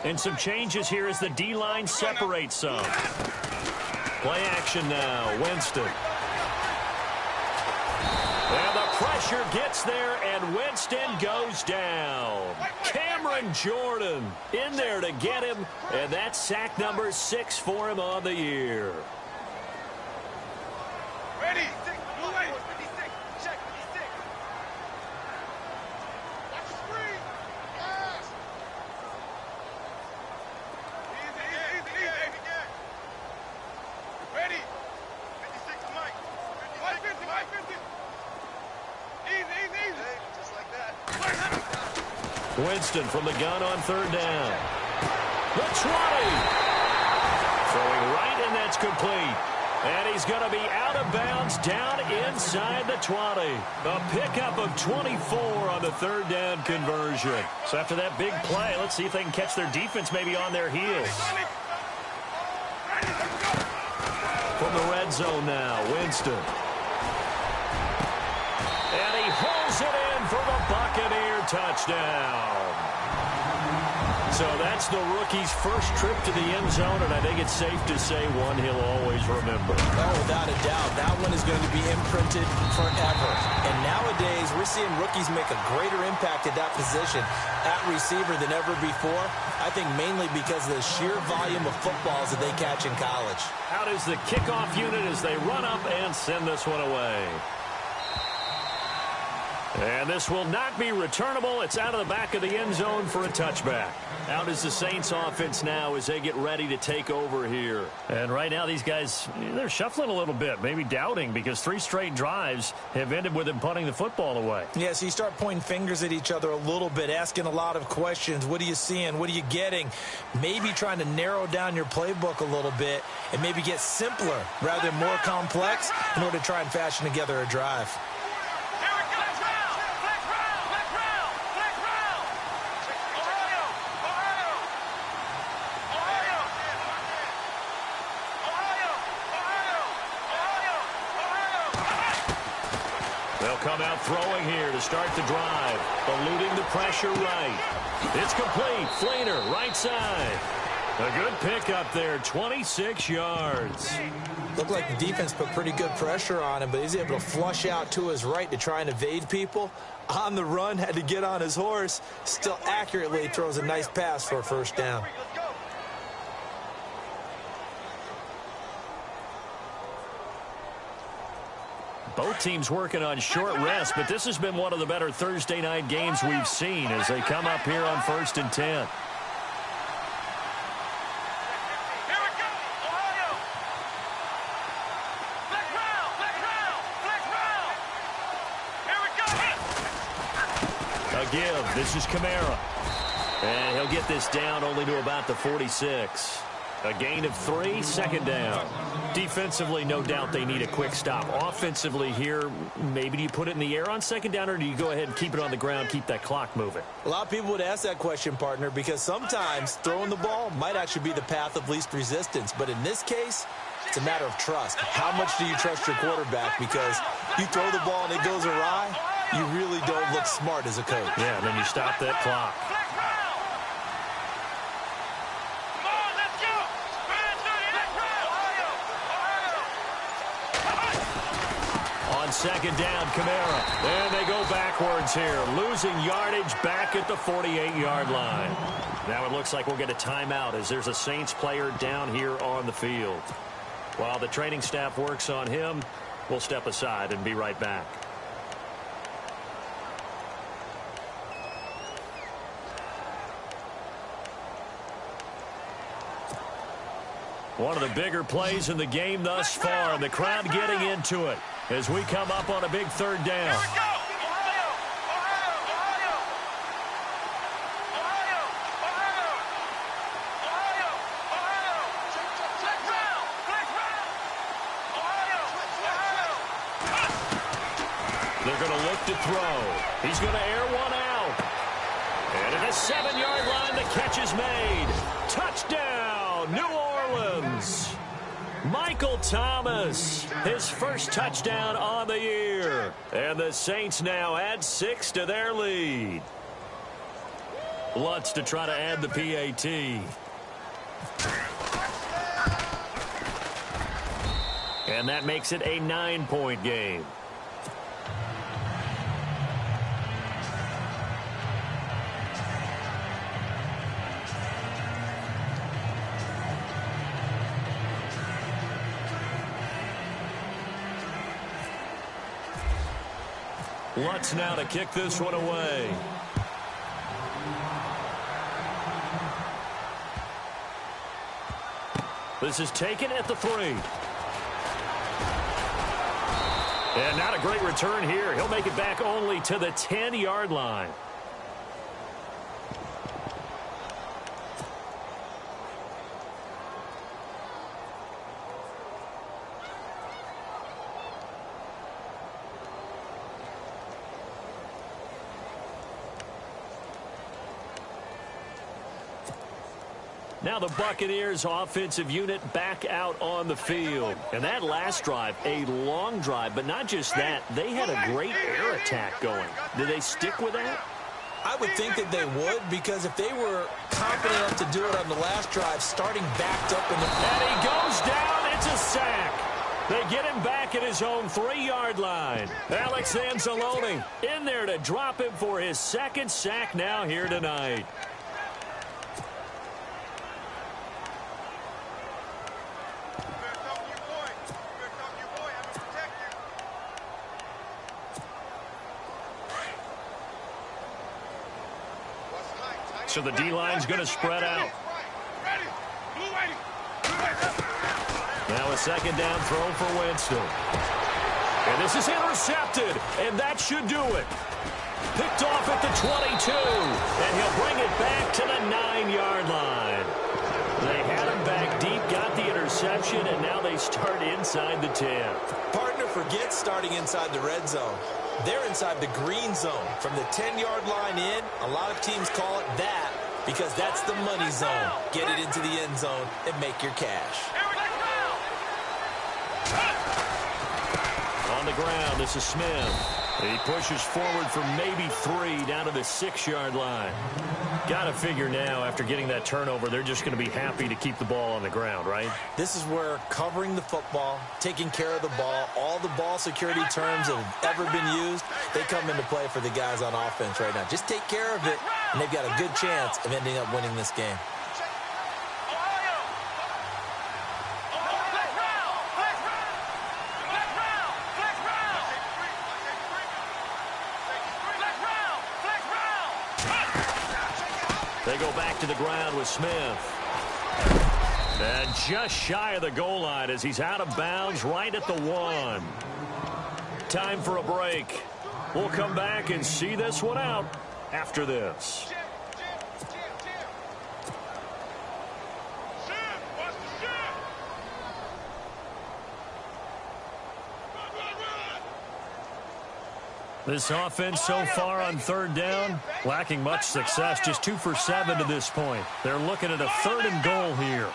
Speaker 3: And some changes here as the D-line separates some. Play action now. Winston. And the pressure gets there, and Winston goes down. Cameron Jordan in there to get him, and that's sack number 6 for him on the year.
Speaker 5: Ready. Move it. 56. Check 56. Watch the screen. Yes. Easy. Ready. 56 to Mike. 50. Easy. Just like that.
Speaker 3: Winston from the gun on 3rd down. The 20. Throwing right, and that's complete. And he's going to be out of bounds down inside the 20. A pickup of 24 on the 3rd down conversion. So after that big play, let's see if they can catch their defense maybe on their heels. From the red zone now, Winston. And he pulls it in for the Buccaneer touchdown. So that's the rookie's first trip to the end zone, and I think it's safe to say one he'll always remember.
Speaker 4: Oh, without a doubt. That one is going to be imprinted forever. And nowadays, we're seeing rookies make a greater impact at that position at receiver than ever before. I think mainly because of the sheer volume of footballs that they catch in college.
Speaker 3: Out is the kickoff unit as they run up and send this one away. And this will not be returnable. It's out of the back of the end zone for a touchback. Out is the Saints offense now as they get ready to take over here. And right now these guys, they're shuffling a little bit, maybe doubting, because 3 straight drives have ended with them punting the football away.
Speaker 4: Yeah, so you start pointing fingers at each other a little bit, asking a lot of questions. What are you seeing? What are you getting? Maybe trying to narrow down your playbook a little bit and maybe get simpler rather than more complex in order to try and fashion together a drive.
Speaker 3: They'll come out throwing here to start the drive. Eluding the pressure right. It's complete. Flainer, right side. A good pickup there, 26 yards.
Speaker 4: Looked like the defense put pretty good pressure on him, but he's able to flush out to his right to try and evade people. On the run, had to get on his horse. Still accurately throws a nice pass for a 1st down.
Speaker 3: Both teams working on short rest, but this has been one of the better Thursday night games we've seen as they come up here on 1st and 10. Give. This is Kamara. And he'll get this down only to about the 46. A gain of 3, 2nd down. Defensively, no doubt they need a quick stop. Offensively here, maybe do you put it in the air on 2nd down, or do you go ahead and keep it on the ground, keep that clock moving?
Speaker 4: A lot of people would ask that question, partner, because sometimes throwing the ball might actually be the path of least resistance. But in this case, it's a matter of trust. How much do you trust your quarterback? Because you throw the ball and it goes awry, you really don't look smart as a coach.
Speaker 3: Yeah, and then you stop that clock. On 2nd down, Kamara. And they go backwards here, losing yardage back at the 48-yard line. Now it looks like we'll get a timeout as there's a Saints player down here on the field. While the training staff works on him, we'll step aside and be right back. One of the bigger plays in the game thus far, and the crowd getting into it as we come up on a big 3rd down. They're going to look to throw. He's going to air one out. And at the 7-yard line, the catch is made. Touchdown, New Orleans. Michael Thomas, his first touchdown on the year. And the Saints now add 6 to their lead. Lutz to try to add the PAT. And that makes it a 9-point game. Lutz now to kick this one away. This is taken at the 3. And not a great return here. He'll make it back only to the 10-yard line. Now the Buccaneers offensive unit back out on the field. And that last drive, a long drive, but not just that. They had a great air attack going. Do they stick with that?
Speaker 4: I would think that they would, because if they were confident enough to do it on the last drive, starting backed up in the...
Speaker 3: And he goes down. It's a sack. They get him back at his own 3-yard line. Alex Anzalone in there to drop him for his 2nd sack now here tonight. So the D-line's going to spread out. Now a 2nd down throw for Winston. And this is intercepted, and that should do it. Picked off at the 22, and he'll bring it back to the 9-yard line. They had him back deep, got the interception, and now they start inside the 10.
Speaker 4: Partner, forget starting inside the red zone. They're inside the green zone. From the 10-yard line in, a lot of teams call it that because that's the money zone. Get it into the end zone and make your cash.
Speaker 3: On the ground, this is Smith. He pushes forward for maybe 3 down to the 6-yard line. Got to figure now, after getting that turnover, they're just going to be happy to keep the ball on the ground, right?
Speaker 4: This is where covering the football, taking care of the ball, all the ball security terms that have ever been used, they come into play for the guys on offense right now. Just take care of it, and they've got a good chance of ending up winning this game.
Speaker 3: They go back to the ground with Smith. And just shy of the goal line as he's out of bounds right at the 1. Time for a break. We'll come back and see this one out after this. This offense so far on third down, lacking much success, just 2 for 7 to this point. They're looking at a 3rd and goal here.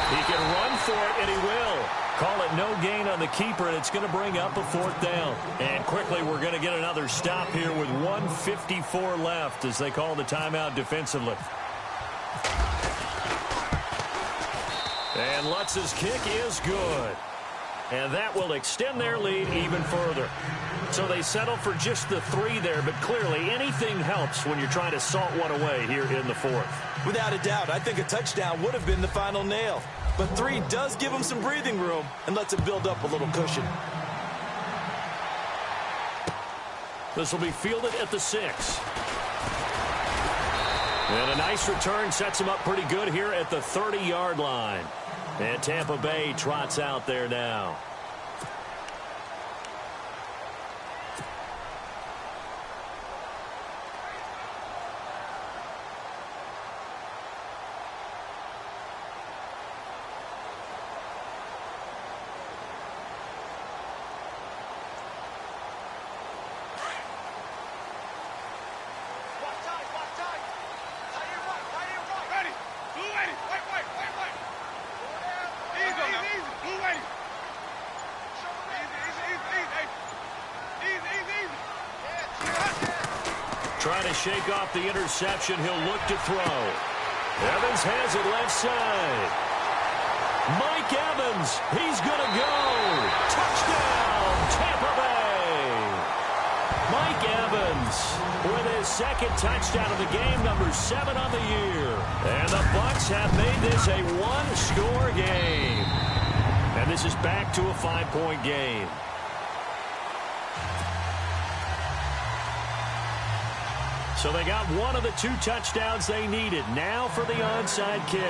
Speaker 3: He can run for it, and he will. Call it no gain on the keeper, and it's going to bring up a 4th down. And quickly, we're going to get another stop here with 1:54 left as they call the timeout defensively. And Lutz's kick is good. And that will extend their lead even further. So they settle for just the 3 there, but clearly anything helps when you're trying to salt one away here in the 4th.
Speaker 4: Without a doubt, I think a touchdown would have been the final nail. But 3 does give them some breathing room and lets it build up a little cushion.
Speaker 3: This will be fielded at the 6. And a nice return sets him up pretty good here at the 30-yard line. And Tampa Bay trots out there now. Trying to shake off the interception. He'll look to throw. Evans has it left side. Mike Evans, he's going to go. Touchdown, Tampa Bay. Mike Evans with his 2nd touchdown of the game, number 7 on the year. And the Bucs have made this a 1-score game. And this is back to a 5-point game. So they got one of the 2 touchdowns they needed. Now for the onside kick.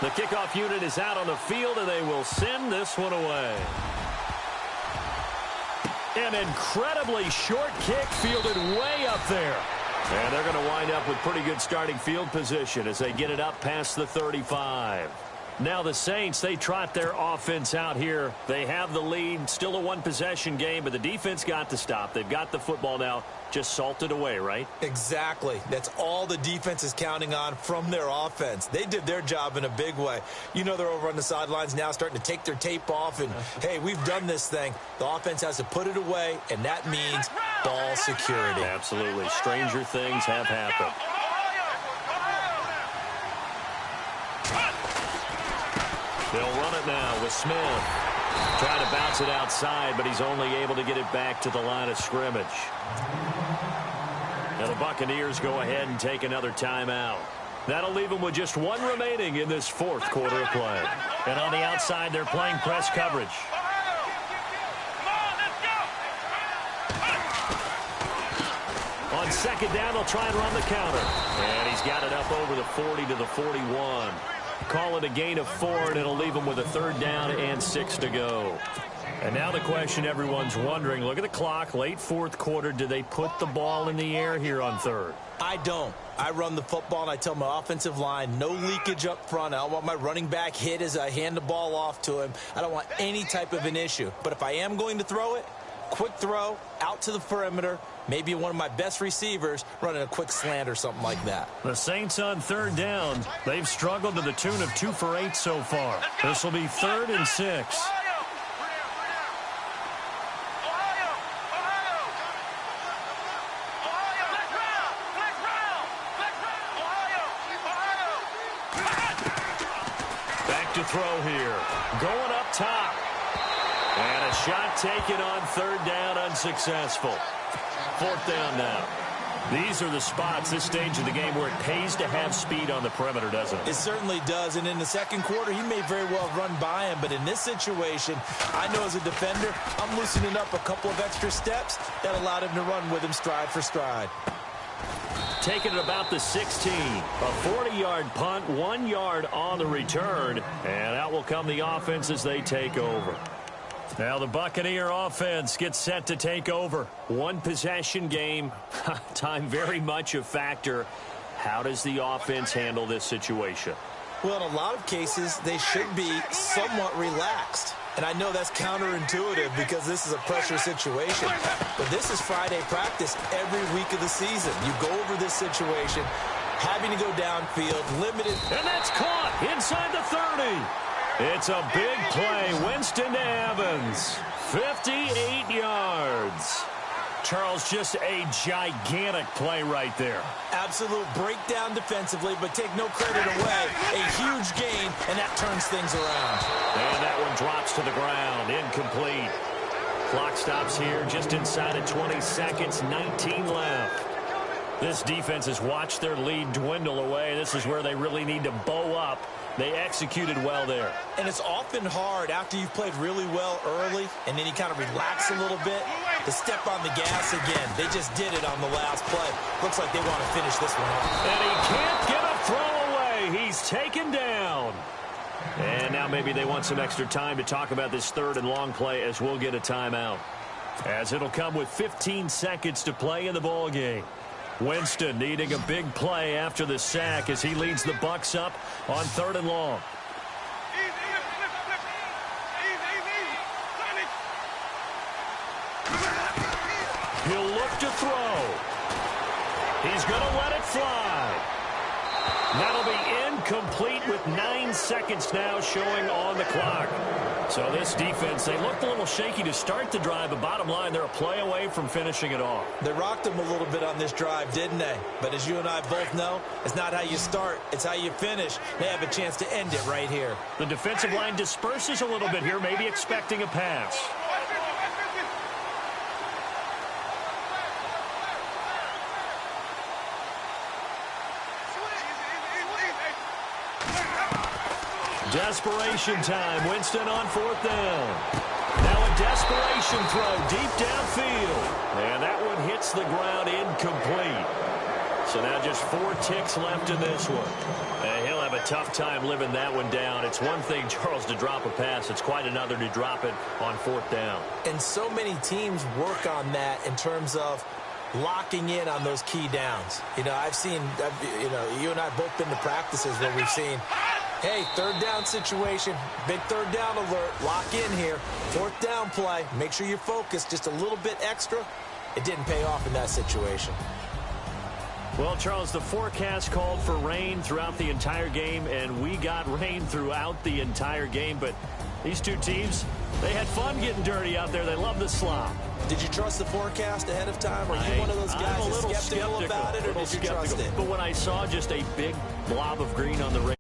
Speaker 3: The kickoff unit is out on the field, and they will send this one away. An incredibly short kick fielded way up there. And they're going to wind up with pretty good starting field position as they get it up past the 35. Now the Saints, they trot their offense out here. They have the lead. Still a 1-possession game, but the defense got to stop. They've got the football now. Just salted away, right?
Speaker 4: Exactly. That's all the defense is counting on from their offense. They did their job in a big way. You know they're over on the sidelines now starting to take their tape off and, hey, we've done this thing. The offense has to put it away, and that means ball security.
Speaker 3: Absolutely. Stranger things have happened. They'll run it now with Smith. Trying to bounce it outside, but he's only able to get it back to the line of scrimmage. Now the Buccaneers go ahead and take another timeout. That'll leave them with just 1 remaining in this 4th quarter of play. And on the outside, they're playing press coverage. On 2nd down, they'll try and run the counter. And he's got it up over the 40 to the 41. Call it a gain of 4, and it'll leave them with a 3rd down and 6 to go. And now the question everyone's wondering, look at the clock, late 4th quarter. Do they put the ball in the air here on 3rd?
Speaker 4: I don't. I run the football, and I tell my offensive line, no leakage up front. I don't want my running back hit as I hand the ball off to him. I don't want any type of an issue. But if I am going to throw it, quick throw, out to the perimeter, maybe one of my best receivers running a quick slant or something like that.
Speaker 3: The Saints on 3rd down. They've struggled to the tune of 2 for 8 so far. This will be 3rd and 6. look to throw here. Going up top. And a shot taken on third down, unsuccessful. Fourth down now. These are the spots, this stage of the game, where it pays to have speed on the perimeter, doesn't it?
Speaker 4: It certainly does. And in the second quarter, he may very well run by him. But in this situation, I know as a defender, I'm loosening up a couple of extra steps that allowed him to run with him stride for stride.
Speaker 3: Taking it about the 16. A 40-yard punt, 1 yard on the return. And out will come the offense as they take over. Now the Buccaneer offense gets set to take over. One possession game. Time very much a factor. How does the offense handle this situation?
Speaker 4: Well, in a lot of cases, they should be somewhat relaxed. And I know that's counterintuitive because this is a pressure situation. But this is Friday practice every week of the season. You go over this situation, having to go downfield, limited.
Speaker 3: And that's caught inside the 30. It's a big play. Winston to Evans. 58 yards. Charles, just a gigantic play right there.
Speaker 4: Absolute breakdown defensively, but take no credit away. A huge gain, and that turns things around.
Speaker 3: And that one drops to the ground. Incomplete. Clock stops here just inside of 20 seconds. 19 left. This defense has watched their lead dwindle away. This is where they really need to bow up. They executed well there.
Speaker 4: And it's often hard after you've played really well early and then you kind of relax a little bit to step on the gas again. They just did it on the last play. Looks like they want to finish this one off.
Speaker 3: And he can't get a throw away. He's taken down. And now maybe they want some extra time to talk about this third and long play as we'll get a timeout. As it'll come with 15 seconds to play in the ball game. Winston needing a big play after the sack as he leads the Bucs up on third and long. He'll look to throw. He's going to let it fly. That'll be incomplete with 9 seconds now showing on the clock. So this defense, they looked a little shaky to start the drive, but bottom line, they're a play away from finishing it off.
Speaker 4: They rocked them a little bit on this drive, didn't they? But as you and I both know, it's not how you start, it's how you finish. They have a chance to end it right here.
Speaker 3: The defensive line disperses a little bit here, maybe expecting a pass. Desperation time. Winston on fourth down. Now a desperation throw deep downfield. And that one hits the ground incomplete. So now just 4 ticks left in this one. And he'll have a tough time living that one down. It's one thing, Charles, to drop a pass. It's quite another to drop it on fourth down.
Speaker 4: And so many teams work on that in terms of locking in on those key downs. You know, I've seen, you and I both been to practices where we've seen, hey, third down situation, big third down alert, lock in here, fourth down play, make sure you're focused just a little bit extra. It didn't pay off in that situation.
Speaker 3: Well, Charles, the forecast called for rain throughout the entire game, and we got rain throughout the entire game, but these two teams, they had fun getting dirty out there. They love the slop.
Speaker 4: Did you trust the forecast ahead of time? Are you one of those guys that's skeptical about it, or did you trust it?
Speaker 3: But when I saw just a big blob of green on the rain,